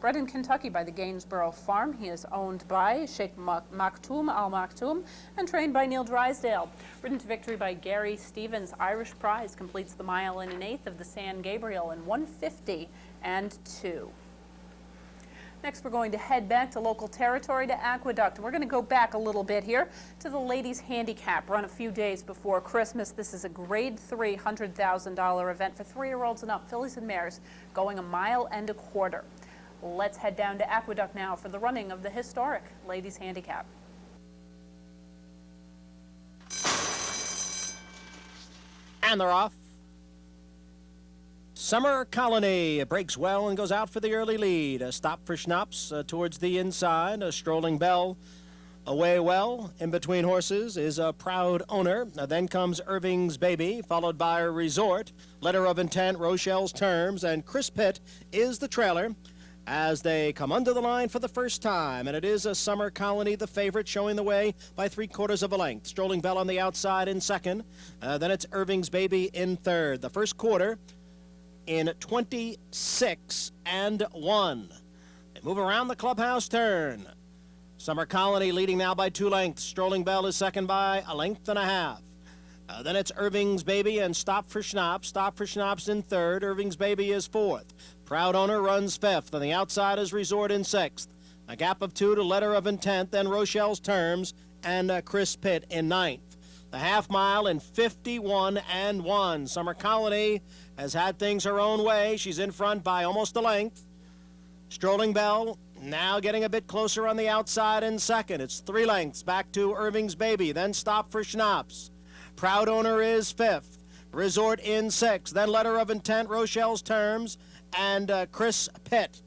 Bred in Kentucky by the Gainsborough Farm, he is owned by Sheikh Maktoum Al Maktoum and trained by Neil Drysdale. Ridden to victory by Gary Stevens, Irish Prize completes the mile in an eighth of the San Gabriel in 1:50.2. Next, we're going to head back to local territory to Aqueduct. We're going to go back a little bit here to the ladies' handicap, run a few days before Christmas. This is a Grade 3 $100,000 event for 3-year-olds and up, fillies and mares, going a mile and a quarter. Let's head down to Aqueduct now for the running of the historic ladies' handicap. And they're off. Summer Colony breaks well and goes out for the early lead. A stop for Schnapps towards the inside. A Strolling Bell away well. In between horses is a Proud Owner. Then comes Irving's Baby, followed by a Resort. Letter of Intent, Rochelle's Terms, and Chris Pitt is the trailer as they come under the line for the first time. And it is a Summer Colony, the favorite, showing the way by 3/4 of a length. Strolling Bell on the outside in second. Then it's Irving's Baby in third. The first quarter in 26-1. They move around the clubhouse turn. Summer Colony leading now by 2 lengths. Strolling Bell is second by 1.5 lengths. Then it's Irving's Baby and Stop for Schnapps. Stop for Schnapps in third. Irving's Baby is fourth. Proud Owner runs fifth. On the outside is Resort in sixth. A gap of 2 to Letter of Intent, then Rochelle's Terms, and Chris Pitt in ninth. The half mile in 51-1. Summer Colony has had things her own way. She's in front by almost a length. Strolling Bell now getting a bit closer on the outside in second. It's 3 lengths back to Irving's Baby, then Stop for Schnapps. Proud Owner is fifth. Resort in sixth. Then Letter of Intent, Rochelle's Terms, and Chris Pitt.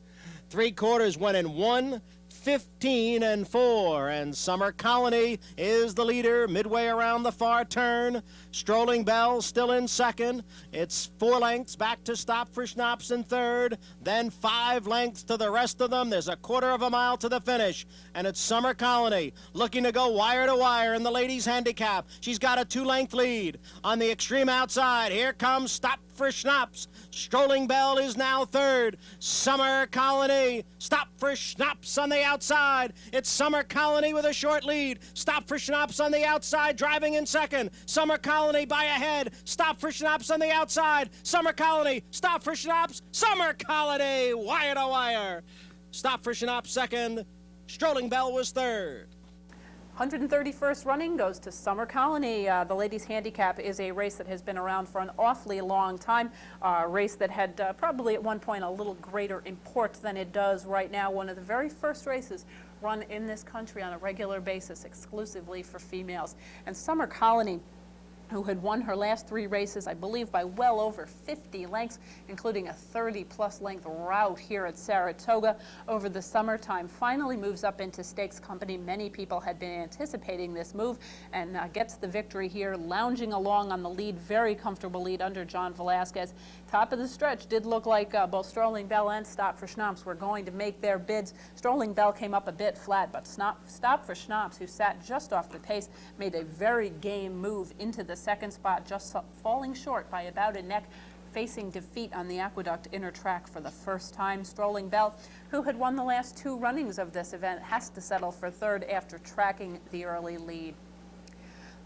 3/4 went in 1:15-4, and Summer Colony is the leader midway around the far turn. Strolling Bell still in second. It's 4 lengths back to Stop for Schnapps in third, then 5 lengths to the rest of them. There's a 1/4 of a mile to the finish, and it's Summer Colony looking to go wire to wire in the ladies' handicap. She's got a 2-length lead. On the extreme outside, here comes Stop for Schnapps. Strolling Bell is now third. Summer Colony, Stop for Schnapps on the outside. It's Summer Colony with a short lead. Stop for Schnapps on the outside, driving in second. Summer Colony by a head. Stop for Schnapps on the outside. Summer Colony, Stop for Schnapps. Summer Colony, wire to wire. Stop for Schnapps second. Strolling Bell was third. 131st running goes to Summer Colony. The ladies' handicap is a race that has been around for an awfully long time, a race that had probably at one point a little greater import than it does right now. One of the very first races run in this country on a regular basis exclusively for females. And Summer Colony, who had won her last 3 races, I believe, by well over 50 lengths, including a 30-plus length rout here at Saratoga over the summertime, finally moves up into stakes company. Many people had been anticipating this move, and gets the victory here, lounging along on the lead, very comfortable lead under John Velasquez. Top of the stretch did look like both Strolling Bell and Stop for Schnapps were going to make their bids. Strolling Bell came up a bit flat, but Stop for Schnapps, who sat just off the pace, made a very game move into the second spot, just falling short by about a neck facing defeat on the Aqueduct inner track for the first time. Strolling Bell, who had won the last 2 runnings of this event, has to settle for third after tracking the early lead.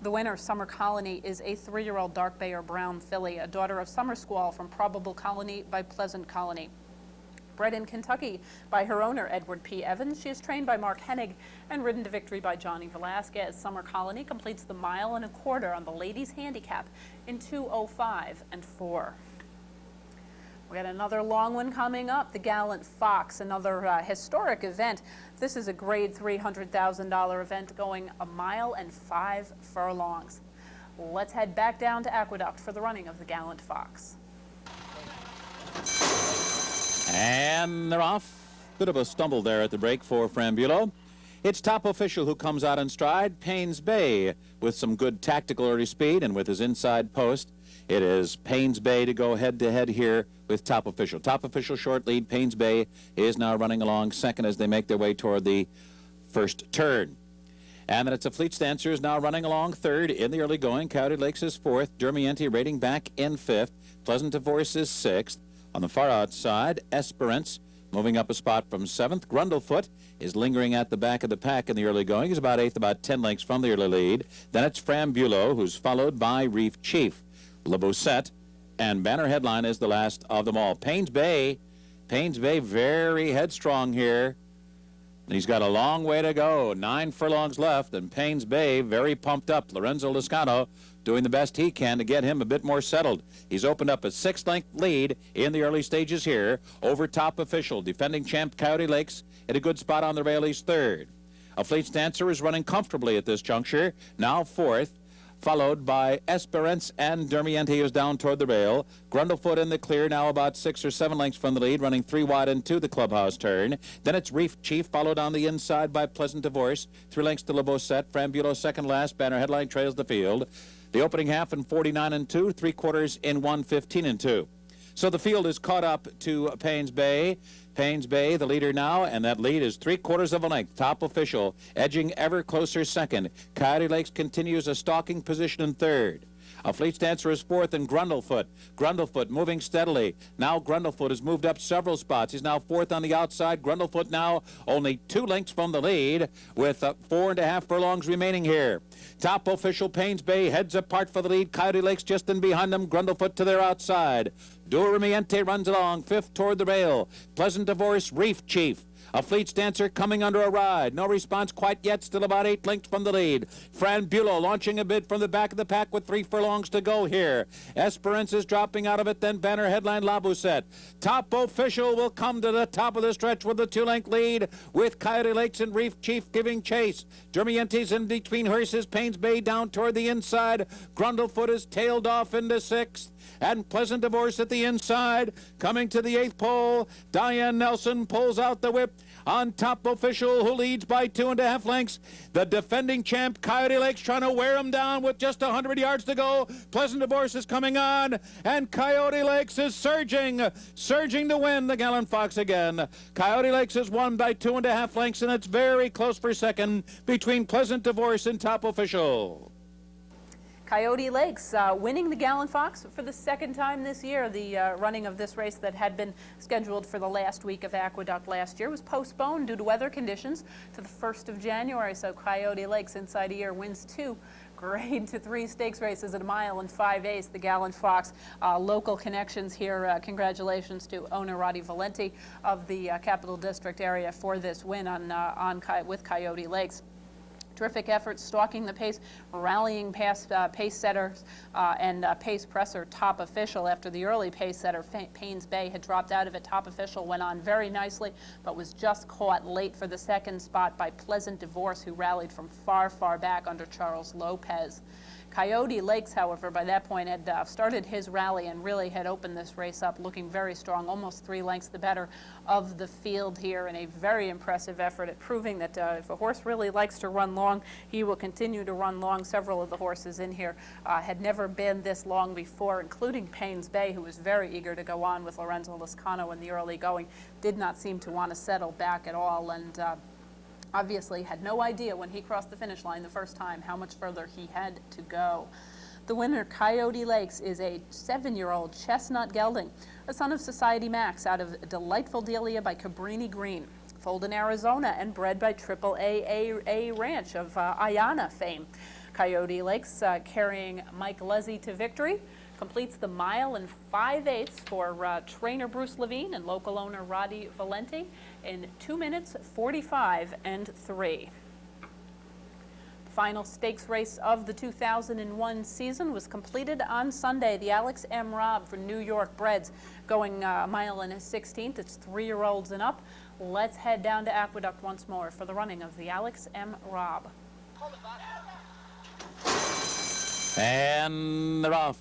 The winner, Summer Colony, is a 3-year-old dark bay or brown filly, a daughter of Summer Squall from Probable Colony by Pleasant Colony. Bred in Kentucky by her owner, Edward P. Evans, she is trained by Mark Hennig and ridden to victory by Johnny Velasquez. Summer Colony completes the 1.25 miles on the ladies' handicap in 2:05 and 4. We got another long one coming up, the Gallant Fox, another historic event. This is a grade $300,000 event going 1 mile and 5 furlongs. Let's head back down to Aqueduct for the running of the Gallant Fox. And they're off. Bit of a stumble there at the break for Frambulo. It's Top Official who comes out in stride. Paynes Bay with some good tactical early speed and with his inside post. It is Paynes Bay to go head-to-head here with Top Official. Top Official short lead. Paynes Bay is now running along second as they make their way toward the first turn. And then it's a Fleet Dancers now running along third in the early going. Coyote Lakes is fourth. Dermiente rating back in fifth. Pleasant Divorce is sixth. On the far outside, Esperance moving up a spot from seventh. Grundlefoot is lingering at the back of the pack in the early going. He's about eighth, about 10 lengths from the early lead. Then it's Frambulo, who's followed by Reef Chief. Le Beaucette and Banner Headline is the last of them all. Paynes Bay very headstrong here. He's got a long way to go. 9 furlongs left, and Paynes Bay very pumped up. Lorenzo Lascano doing the best he can to get him a bit more settled. He's opened up a 6-length lead in the early stages here over Top Official. Defending champ Coyote Lakes at a good spot on the rail. He's third. A Fleet Dancer is running comfortably at this juncture, now fourth, followed by Esperance, and Dermiente is down toward the rail. Grundlefoot in the clear, now about 6 or 7 lengths from the lead, running 3 wide into the clubhouse turn. Then it's Reef Chief, followed on the inside by Pleasant Divorce. 3 lengths to Le Beaucette. Frambulo second last. Banner Headline trails the field. The opening half in 49 and 2, 3/4 in 1:15 and 2. So the field is caught up to Paynes Bay. Paynes Bay, the leader now, and that lead is 3/4 of a length. Top Official edging ever closer second. Coyote Lakes continues a stalking position in third. A Fleet Dancer is fourth, and Grundlefoot. Grundlefoot moving steadily. Now Grundlefoot has moved up several spots. He's now fourth on the outside. Grundlefoot now only 2 lengths from the lead with 4.5 furlongs remaining here. Top Official, Paynes Bay heads apart for the lead. Coyote Lakes just in behind them. Grundlefoot to their outside. Dermiente runs along, fifth toward the rail. Pleasant Divorce, Reef Chief. A Fleet Dancer coming under a ride. No response quite yet, still about 8 lengths from the lead. Frambulo launching a bid from the back of the pack with 3 furlongs to go here. Esperance is dropping out of it, then Banner Headline, Le Beaucette. Top Official will come to the top of the stretch with a 2-length lead, with Coyote Lakes and Reef Chief giving chase. Dermiente's in between horses. Paynes Bay down toward the inside. Grundlefoot is tailed off into 6th. And Pleasant Divorce at the inside. Coming to the 8th pole, Diane Nelson pulls out the whip on Top Official, who leads by 2.5 lengths. The defending champ, Coyote Lakes, trying to wear him down with just 100 yards to go. Pleasant Divorce is coming on, and Coyote Lakes is surging to win the Gallant Fox again. Coyote Lakes has won by 2.5 lengths, and it's very close for second between Pleasant Divorce and Top Official. Coyote Lakes winning the Gallant Fox for the second time this year. The running of this race that had been scheduled for the last week of Aqueduct last year was postponed due to weather conditions to the 1st of January. So Coyote Lakes inside a year wins 2 grade to 3 stakes races at 1 mile and 5/8. The Gallant Fox, local connections here. Congratulations to owner Roddy Valenti of the Capital District area for this win with Coyote Lakes. Terrific effort, stalking the pace, rallying past pace setters and pace presser Top Official. After the early pace setter, Paynes Bay, had dropped out of it. Top Official went on very nicely, but was just caught late for the second spot by Pleasant Divorce, who rallied from far, far back under Charles Lopez. Coyote Lakes, however, by that point had started his rally and really had opened this race up looking very strong, almost 3 lengths the better of the field here, in a very impressive effort at proving that if a horse really likes to run long, he will continue to run long. Several of the horses in here had never been this long before, including Paynes Bay, who was very eager to go on with Lorenzo Lascano in the early going, did not seem to want to settle back at all, and obviously had no idea when he crossed the finish line the first time how much further he had to go. The winner, Coyote Lakes, is a 7-year-old chestnut gelding, a son of Society Max out of Delightful Delia by Cabrini Green, foaled in Arizona and bred by AAA Ranch of Ayana fame. Coyote Lakes carrying Mike Lezzie to victory, completes the mile in 5/8 for trainer Bruce Levine and local owner Roddy Valenti in 2 minutes 45 and 3. Final stakes race of the 2001 season was completed on Sunday. The Alex M. Robb for New York breds going a mile and a 16th. It's 3-year-olds and up. Let's head down to Aqueduct once more for the running of the Alex M. Robb. And they're off.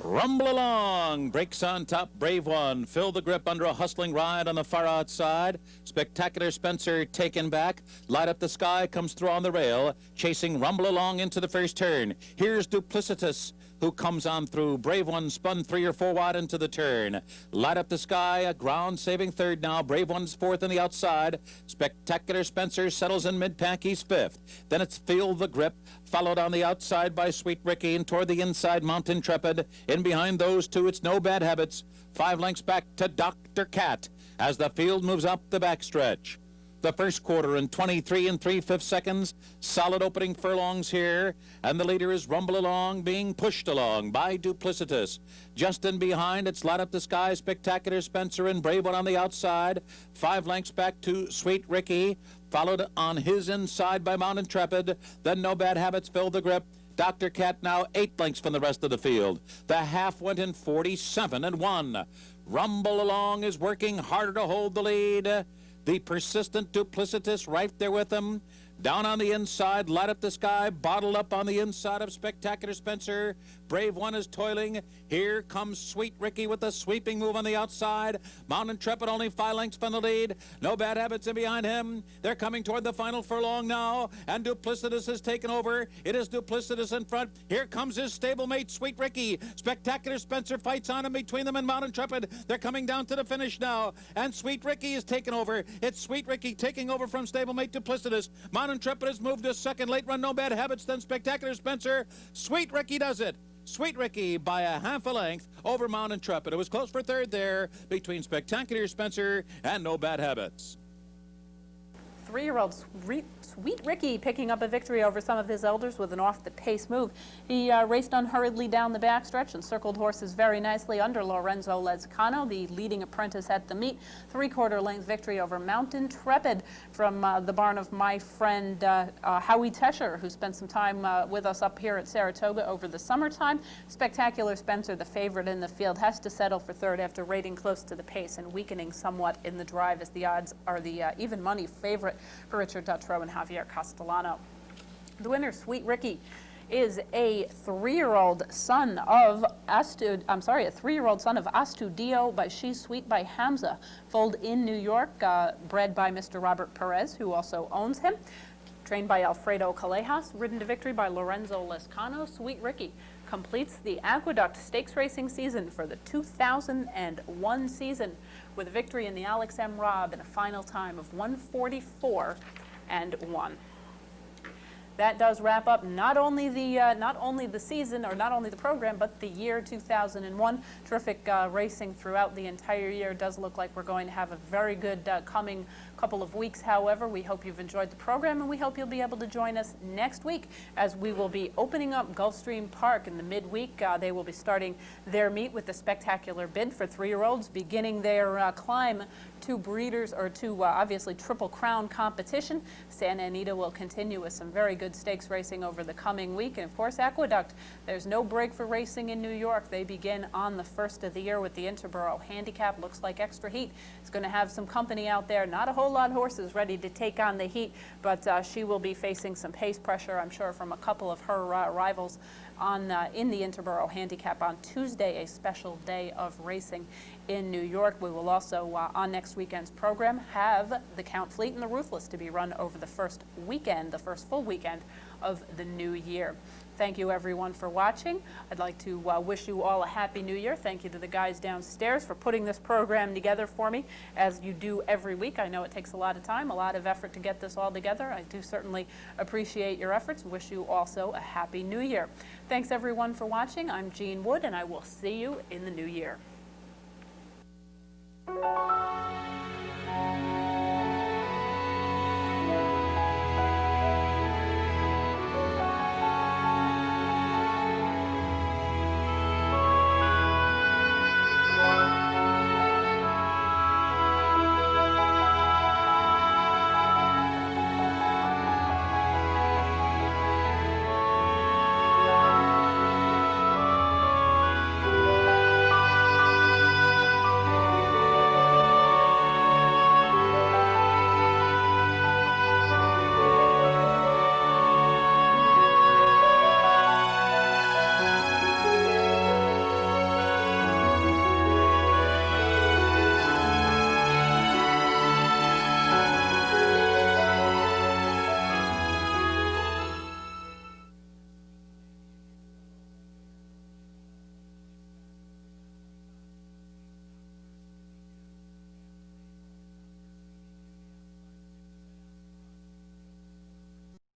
Rumble along, breaks on top, Brave One, fill the grip under a hustling ride on the far outside. Spectacular Spencer taken back, light up the sky, comes through on the rail, chasing Rumble along into the first turn. Here's Duplicitous, who comes on through. Brave One spun 3 or 4 wide into the turn. Light up the sky, a ground-saving third now. Brave One's fourth on the outside. Spectacular Spencer settles in mid-pack, he's fifth. Then it's Feel the Grip, followed on the outside by Sweet Ricky, and toward the inside, Mount Intrepid. In behind those two, it's No Bad Habits. 5 lengths back to Dr. Cat as the field moves up the backstretch. The first quarter in 23 3/5 seconds. Solid opening furlongs here. And the leader is Rumble Along, being pushed along by Duplicitous. Just in behind, it's Light Up the Sky, Spectacular Spencer, and Brave One on the outside. 5 lengths back to Sweet Ricky, followed on his inside by Mount Intrepid. Then No Bad Habits fill the grip. Dr. Cat now 8 lengths from the rest of the field. The half went in 47 and 1. Rumble Along is working harder to hold the lead. The persistent Duplicitous right there with him. Down on the inside, Light Up the Sky, bottled up on the inside of Spectacular Spencer. Brave One is toiling. Here comes Sweet Ricky with a sweeping move on the outside. Mount Intrepid only 5 lengths from the lead. No Bad Habits in behind him. They're coming toward the final furlong now, and Duplicitous has taken over. It is Duplicitous in front. Here comes his stablemate, Sweet Ricky. Spectacular Spencer fights on in between them and Mount Intrepid. They're coming down to the finish now, and Sweet Ricky is taken over. It's Sweet Ricky taking over from stablemate Duplicitous. Mount Intrepid has moved to second. Late run, No Bad Habits, then Spectacular Spencer. Sweet Ricky does it. Sweet Ricky by a half a length over Mount Intrepid. It was close for third there between Spectacular Spencer and No Bad Habits. 3-year-old Sweet Ricky picking up a victory over some of his elders with an off-the-pace move. He raced unhurriedly down the backstretch and circled horses very nicely under Lorenzo Lezcano, the leading apprentice at the meet. 3/4 length victory over Mount Intrepid from the barn of my friend Howie Tesher, who spent some time with us up here at Saratoga over the summertime. Spectacular Spencer, the favorite in the field, has to settle for third after rating close to the pace and weakening somewhat in the drive, as the odds are the even money favorite for Richard Dutrow and Javier Castellano. The winner, Sweet Ricky, is a 3-year-old son of Astudio by She's Sweet by Hamza, foaled in New York, bred by Mr. Robert Perez, who also owns him. Trained by Alfredo Callejas, ridden to victory by Lorenzo Lezcano. Sweet Ricky completes the Aqueduct Stakes racing season for the 2001 season with a victory in the Alex M. Robb and a final time of 1:44 and 1. That does wrap up not only the season, or not only the program, but the year 2001. Terrific racing throughout the entire year. It does look like we're going to have a very good coming couple of weeks. However, we hope you've enjoyed the program, and we hope you'll be able to join us next week as we will be opening up Gulfstream Park in the midweek. They will be starting their meet with the Spectacular Bid for 3-year-olds, beginning their climb to breeders, or to obviously Triple Crown competition. Santa Anita will continue with some very good stakes racing over the coming week. And of course, Aqueduct, there's no break for racing in New York. They begin on the 1st of the year with the Interborough Handicap. Looks like Extra Heat is going to have some company out there. Not a whole lot of horses ready to take on the heat, but she will be facing some pace pressure, I'm sure, from a couple of her rivals in the Interborough Handicap on Tuesday, a special day of racing in New York. We will also, on next weekend's program, have the Count Fleet and the Ruthless to be run over the first full weekend of the new year. Thank you, everyone, for watching. I'd like to wish you all a Happy New Year. Thank you to the guys downstairs for putting this program together for me, as you do every week. I know it takes a lot of time, a lot of effort to get this all together. I do certainly appreciate your efforts. Wish you also a Happy New Year. Thanks, everyone, for watching. I'm Jean Wood, and I will see you in the new year.